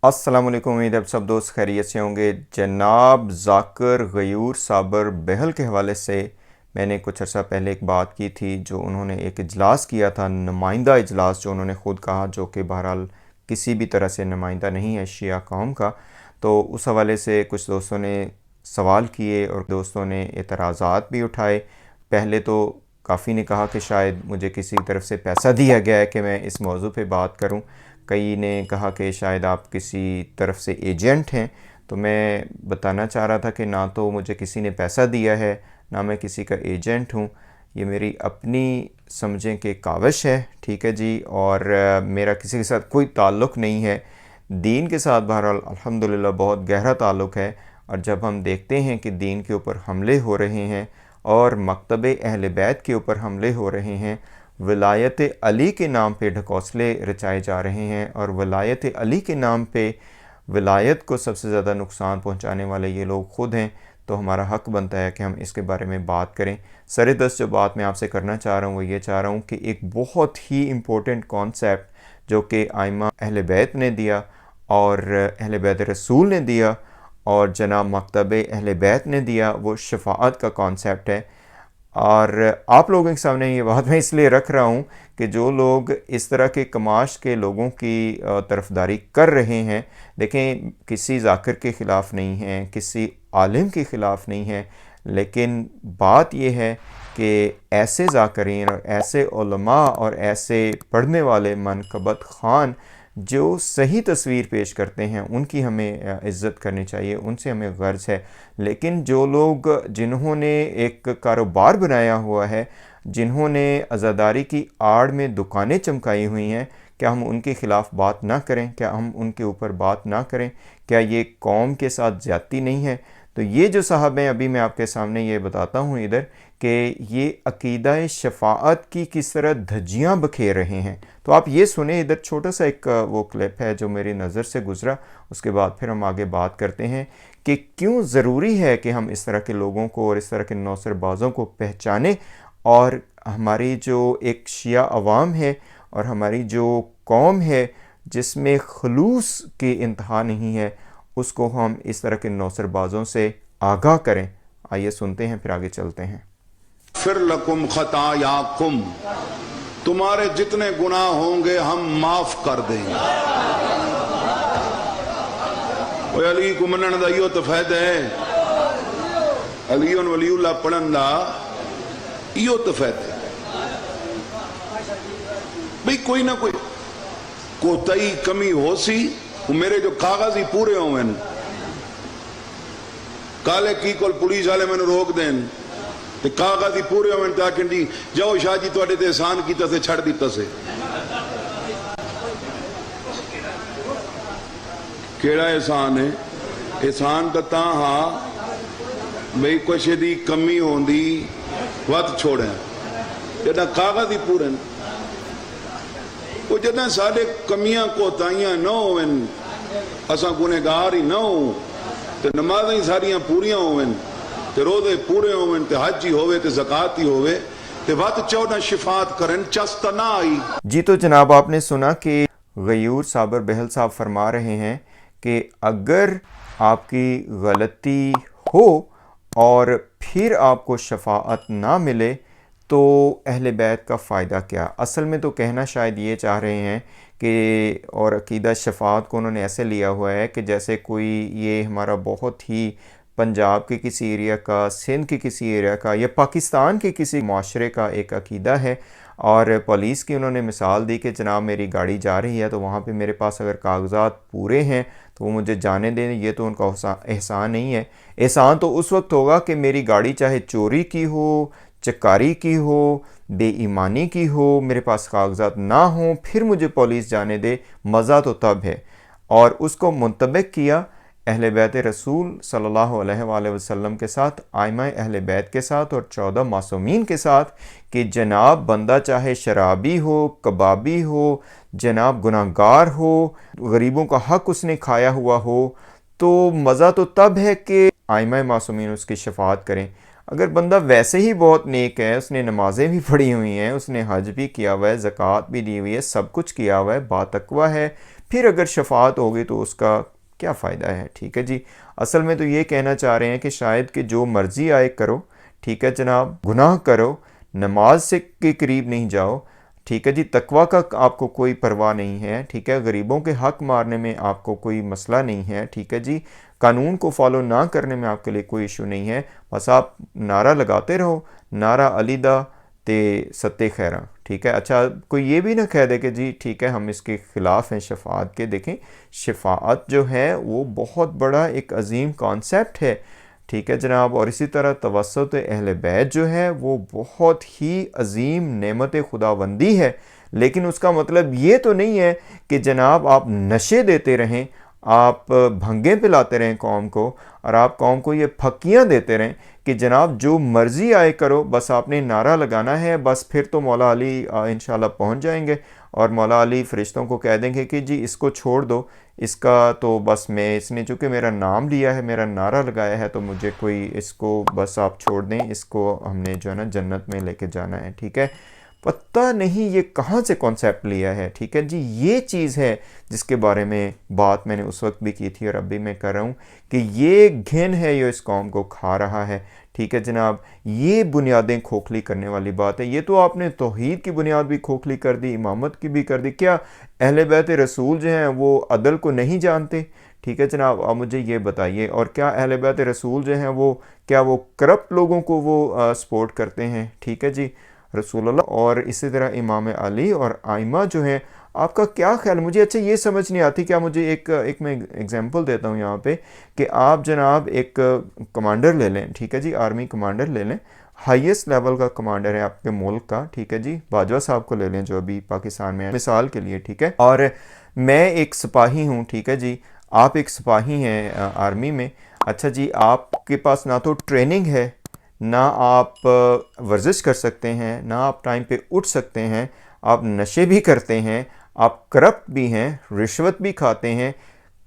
अस्सलाम वालेकुम। उम्मीद है आप सब दोस्त खैरियत से होंगे। जनाब ज़ाकिर गयूर साबर बहल के हवाले से मैंने कुछ अर्सा पहले एक बात की थी, जो उन्होंने एक इजलास किया था, नुमाइंदा इजलास, जो उन्होंने ख़ुद कहा, जो कि बहरहाल किसी भी तरह से नुमाइंदा नहीं है शिया कौम का। तो उस हवाले से कुछ दोस्तों ने सवाल किए और दोस्तों ने एतराज़ात भी उठाए। पहले तो काफ़ी ने कहा कि शायद मुझे किसी तरफ से पैसा दिया गया है कि मैं इस मौजू पे बात करूं। कई ने कहा कि शायद आप किसी तरफ से एजेंट हैं। तो मैं बताना चाह रहा था कि ना तो मुझे किसी ने पैसा दिया है, ना मैं किसी का एजेंट हूँ। ये मेरी अपनी समझें कि काविश है, ठीक है जी। और मेरा किसी के साथ कोई ताल्लुक़ नहीं है। दीन के साथ बहरहाल अल्हम्दुलिल्लाह बहुत गहरा ताल्लुक़ है। और जब हम देखते हैं कि दीन के ऊपर हमले हो रहे हैं और मकतब अहले बैत के ऊपर हमले हो रहे हैं, वलायत अली के नाम पे ढकोसले रचाए जा रहे हैं, और वलायत अली के नाम पे वलायत को सबसे ज़्यादा नुकसान पहुंचाने वाले ये लोग ख़ुद हैं, तो हमारा हक़ बनता है कि हम इसके बारे में बात करें। सरेदस्त जो बात मैं आपसे करना चाह रहा हूँ वो ये चाह रहा हूँ कि एक बहुत ही इम्पोर्टेंट कॉन्सेप्ट जो कि आइमा अहले बैत ने दिया और अहले बैत रसूल ने दिया और जनाब मकतब अहले बैत ने दिया, वो शफ़ाअत का कॉन्सेप्ट है। और आप लोगों के सामने ये बात मैं इसलिए रख रहा हूँ कि जो लोग इस तरह के कमाश के लोगों की तरफदारी कर रहे हैं, देखें, किसी ज़ाकिर के ख़िलाफ़ नहीं हैं, किसी आलिम के ख़िलाफ़ नहीं है, लेकिन बात यह है कि ऐसे ज़ाकिरीन और ऐसे उलमा और ऐसे पढ़ने वाले मनक़बत ख़ान जो सही तस्वीर पेश करते हैं, उनकी हमें इज़्ज़त करनी चाहिए, उनसे हमें गर्ज़ है। लेकिन जो लोग जिन्होंने एक कारोबार बनाया हुआ है, जिन्होंने अज़ादारी की आड़ में दुकानें चमकाई हुई हैं, क्या हम उनके ख़िलाफ़ बात ना करें? क्या हम उनके ऊपर बात ना करें? क्या ये कौम के साथ ज़्यादती नहीं है? तो ये जो साहब हैं, अभी मैं आपके सामने ये बताता हूँ इधर कि ये अक़ीदा शफ़ाअत की किस तरह धज्जियाँ बखेर रहे हैं। तो आप ये सुने, इधर छोटा सा एक वो क्लिप है जो मेरी नज़र से गुज़रा, उसके बाद फिर हम आगे बात करते हैं कि क्यों ज़रूरी है कि हम इस तरह के लोगों को और इस तरह के नौसरबाज़ों को पहचानें, और हमारी जो एक शिया अवाम है और हमारी जो कौम है जिसमें खलूस की इंतहा नहीं है, उसको हम इस तरह के नौसरबाज़ों से आगाह करें। आइए सुनते हैं, फिर आगे चलते हैं। फिर लकुम खतायाकुम, तुम्हारे जितने गुनाह होंगे हम माफ कर देंगे। अली को मनण दा इहो तो फायदा है, अली वलीउल्लाह पढ़न दा इहो तो फायदा है भाई। कोई ना कोई कोताही कमी हो सी, मेरे जो कागज ही पूरे होवे, काले की कोल पुलिस वाले मैंने रोक देन ते कागज ही पूरे होवे तो आखन जी जाओ शाह जी तुहाडे ते एहसान कीता से छड़ दिता से। केड़ा एहसान है? एहसान तो ता हाँ भाई कुछ दी कमी होंदी वत छोड़े, जदा कागज ही पूरे। वो जदा साढ़े कमियां कोताहियां न होवन, असा गुनहगार ही न हो, तो नमाज़ ही सारियां पूरियां होवन, तो रोज़े पूरे होवन, तो हज ही होवे, तो ज़कात ही होवे, तो वत चौदह शिफात करन चस्त ना आई। जी, तो जनाब आपने सुना कि गयूर साबर बहल साहब फरमा रहे हैं कि अगर आपकी गलती हो और फिर आपको शफाअत ना मिले तो अहले बैत का फ़ायदा क्या। असल में तो कहना शायद ये चाह रहे हैं कि, और अक़ीदा शफ़ाअत को उन्होंने ऐसे लिया हुआ है कि जैसे कोई ये हमारा बहुत ही पंजाब के किसी एरिया का, सिंध के किसी एरिया का, या पाकिस्तान के किसी माशरे का एक अक़ीदा है। और पुलिस की उन्होंने मिसाल दी कि जनाब मेरी गाड़ी जा रही है, तो वहाँ पे मेरे पास अगर कागज़ात पूरे हैं तो वो मुझे जाने दें। ये तो उनका एहसान नहीं है। एहसान तो उस वक्त होगा कि मेरी गाड़ी चाहे चोरी की हो, चकारी की हो, बेईमानी की हो, मेरे पास कागज़ात ना हों, फिर मुझे पुलिस जाने दे। मज़ा तो तब है। और उसको मुंतबिक किया अहले बैत रसूल सल्लल्लाहु अलैहि वसल्लम के साथ, आइमा अहले बैत के साथ और 14 मासूमीन के साथ, कि जनाब बंदा चाहे शराबी हो, कबाबी हो, जनाब गुनाहगार हो, गरीबों का हक़ उसने खाया हुआ हो, तो मज़ा तो तब है कि आइमा मासूमीन उसकी शफ़ाअत करें। अगर बंदा वैसे ही बहुत नेक है, उसने नमाज़ें भी पढ़ी हुई हैं, उसने हज भी किया हुआ है, ज़कात भी दी हुई है, सब कुछ किया हुआ है, बातक़वा है, फिर अगर शफ़ाअत होगी तो उसका क्या फ़ायदा है। ठीक है जी। असल में तो ये कहना चाह रहे हैं कि शायद कि जो मर्ज़ी आए करो, ठीक है जनाब, गुनाह करो, नमाज से के करीब नहीं जाओ, ठीक है जी, तकवा का आपको कोई परवाह नहीं है, ठीक है, गरीबों के हक मारने में आपको कोई मसला नहीं है, ठीक है जी, कानून को फॉलो ना करने में आपके लिए कोई इशू नहीं है, बस आप नारा लगाते रहो, नारा अली दा ते सत्ते खैरा। ठीक है। अच्छा, कोई ये भी ना कह दे कि जी ठीक है हम इसके ख़िलाफ़ हैं शफ़ाअत के। देखें, शफ़ाअत जो है वो बहुत बड़ा एक अजीम कॉन्सेप्ट है, ठीक है जनाब, और इसी तरह तवस्सुत अहले बैत जो है वो बहुत ही अजीम नेमत खुदाबंदी है। लेकिन उसका मतलब ये तो नहीं है कि जनाब आप नशे देते रहें, आप भंगे पिलाते रहें कौम को, और आप कौम को ये फक्कियाँ देते रहें कि जनाब जो मर्ज़ी आए करो, बस आपने नारा लगाना है, बस फिर तो मौला अली इंशाल्लाह पहुँच जाएंगे और मौला अली फ़रिश्तों को कह देंगे कि जी इसको छोड़ दो, इसका तो बस मैं, इसने चूँकि मेरा नाम लिया है, मेरा नारा लगाया है, तो मुझे कोई, इसको बस आप छोड़ दें, इसको हमने जो है ना जन्नत में लेके जाना है। ठीक है। पता नहीं ये कहाँ से कॉन्सेप्ट लिया है। ठीक है जी। ये चीज़ है जिसके बारे में बात मैंने उस वक्त भी की थी और अभी मैं कर रहा हूँ कि ये घिन है, ये इस कौम को खा रहा है। ठीक है जनाब, ये बुनियादें खोखली करने वाली बात है। ये तो आपने तौहीद की बुनियाद भी खोखली कर दी, इमामत की भी कर दी। क्या अहले बैत रसूल जो हैं वो अदल को नहीं जानते? ठीक है जनाब, आप मुझे ये बताइए। और क्या अहले बैत रसूल जो हैं वो, क्या वो करप्ट लोगों को वो सपोर्ट करते हैं? ठीक है जी, रसूलुल्लाह और इसी तरह इमाम अली और आइमा जो हैं, आपका क्या ख्याल? मुझे अच्छा ये समझ नहीं आती। क्या मुझे एक मैं एग्जांपल देता हूँ यहाँ पे कि आप जनाब एक कमांडर ले लें, ठीक है जी, आर्मी कमांडर ले लें, हाईएस्ट लेवल का कमांडर है आपके मुल्क का, ठीक है जी, बाजवा साहब को ले लें जो अभी पाकिस्तान में है मिसाल के लिए, ठीक है, और मैं एक सिपाही हूँ, ठीक है जी, आप एक सिपाही हैं आर्मी में। अच्छा जी, आपके पास ना तो ट्रेनिंग है, ना आप वर्जिश कर सकते हैं, ना आप टाइम पे उठ सकते हैं, आप नशे भी करते हैं, आप करप्ट भी हैं, रिश्वत भी खाते हैं,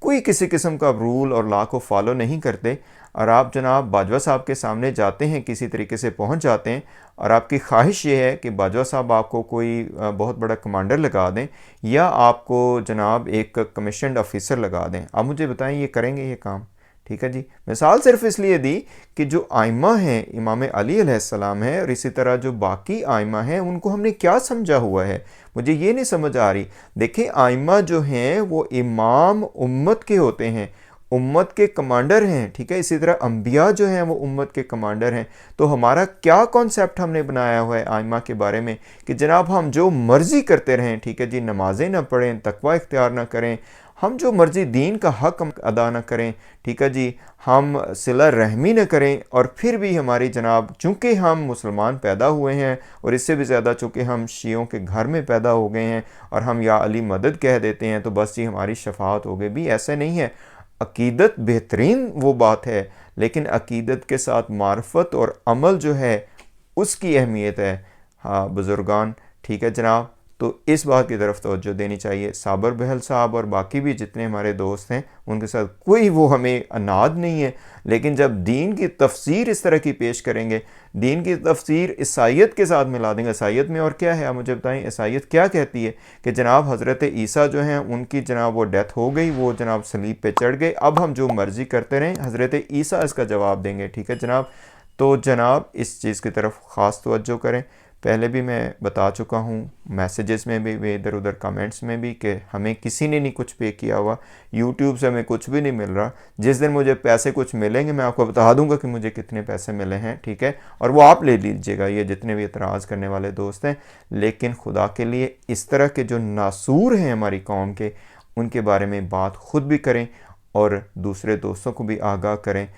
कोई किसी किस्म का रूल और लॉ को फॉलो नहीं करते, और आप जनाब बाजवा साहब के सामने जाते हैं, किसी तरीके से पहुंच जाते हैं, और आपकी ख्वाहिश ये है कि बाजवा साहब आपको कोई बहुत बड़ा कमांडर लगा दें या आपको जनाब एक कमीशन्ड ऑफिसर लगा दें। आप मुझे बताएं ये करेंगे ये काम? ठीक है जी। मिसाल सिर्फ इसलिए दी कि जो आइमा हैं, इमाम अली अलैहिस्सलाम है, और इसी तरह जो बाकी आइमा हैं उनको हमने क्या समझा हुआ है, मुझे ये नहीं समझ आ रही। देखिए, आइमा जो हैं वो इमाम उम्मत के होते हैं, उम्मत के कमांडर हैं। ठीक है। इसी तरह अंबिया जो हैं वो उम्मत के कमांडर हैं। तो हमारा क्या कॉन्सेप्ट हमने बनाया हुआ है आइमा के बारे में कि जनाब हम जो मर्ज़ी करते रहें, ठीक है जी, नमाजें ना पढ़ें, तकवा इख्तियार ना करें, हम जो मर्ज़ी दीन का हक अदा ना करें, ठीक है जी, हम सिला रहमी न करें, और फिर भी हमारी जनाब, चूँकि हम मुसलमान पैदा हुए हैं, और इससे भी ज़्यादा चूँकि हम शियों के घर में पैदा हो गए हैं, और हम या अली मदद कह देते हैं तो बस जी हमारी शफाअत हो गई। भी ऐसा नहीं है। अकीदत बेहतरीन वो बात है, लेकिन अकीदत के साथ मार्फत और अमल जो है उसकी अहमियत है। हाँ बुज़ुर्गान, ठीक है जनाब, तो इस बात की तरफ तवज्जो देनी चाहिए। साबर बहल साहब और बाकी भी जितने हमारे दोस्त हैं उनके साथ कोई वो हमें अनाद नहीं है, लेकिन जब दीन की तफसीर इस तरह की पेश करेंगे, दीन की तफसीर ईसाइयत के साथ मिला देंगे। ईसाइयत में और क्या है आप मुझे बताएं, ईसाइयत क्या कहती है कि जनाब हज़रत ईसा जो हैं उनकी जनाब वो डेथ हो गई, वो जनाब सलीब पे चढ़ गए, अब हम जो मर्ज़ी करते रहें, हज़रत ईसा इसका जवाब देंगे। ठीक है जनाब, तो जनाब इस चीज़ की तरफ ख़ास तवज्जो करें। पहले भी मैं बता चुका हूँ, मैसेजेस में भी, इधर उधर कमेंट्स में भी, कि हमें किसी ने नहीं कुछ पे किया हुआ, यूट्यूब से हमें कुछ भी नहीं मिल रहा। जिस दिन मुझे पैसे कुछ मिलेंगे मैं आपको बता दूंगा कि मुझे कितने पैसे मिले हैं, ठीक है, और वो आप ले लीजिएगा, ये जितने भी एतराज़ करने वाले दोस्त हैं। लेकिन खुदा के लिए इस तरह के जो नासूर हैं हमारी कौम के, उनके बारे में बात ख़ुद भी करें और दूसरे दोस्तों को भी आगाह करें।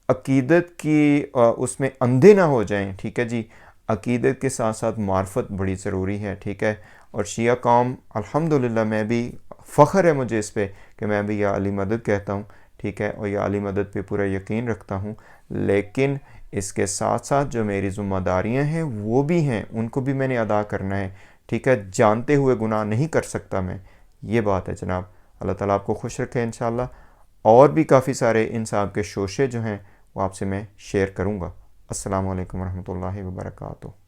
अकीदत की उसमें अंधे ना हो जाएं, ठीक है जी, अकीदत के साथ साथ मार्फत बड़ी ज़रूरी है। ठीक है। और शिया कौम, अल्हम्दुलिल्लाह, मैं भी फ़ख्र है मुझे इस पे कि मैं भी या अली मदद कहता हूँ, ठीक है, और या अली मदद पे पूरा यकीन रखता हूँ। लेकिन इसके साथ साथ जो मेरी ज़िम्मेदारियाँ हैं वो भी हैं, उनको भी मैंने अदा करना है। ठीक है। जानते हुए गुनाह नहीं कर सकता मैं, ये बात है जनाब। अल्लाह ताला आपको खुश रखे इंशाअल्लाह। और भी काफ़ी सारे इंसाफ के शोशे जो हैं वो आपसे मैं शेयर करूँगा। अस्सलामु अलैकुम वरहमतुल्लाहि वबरकातुहू।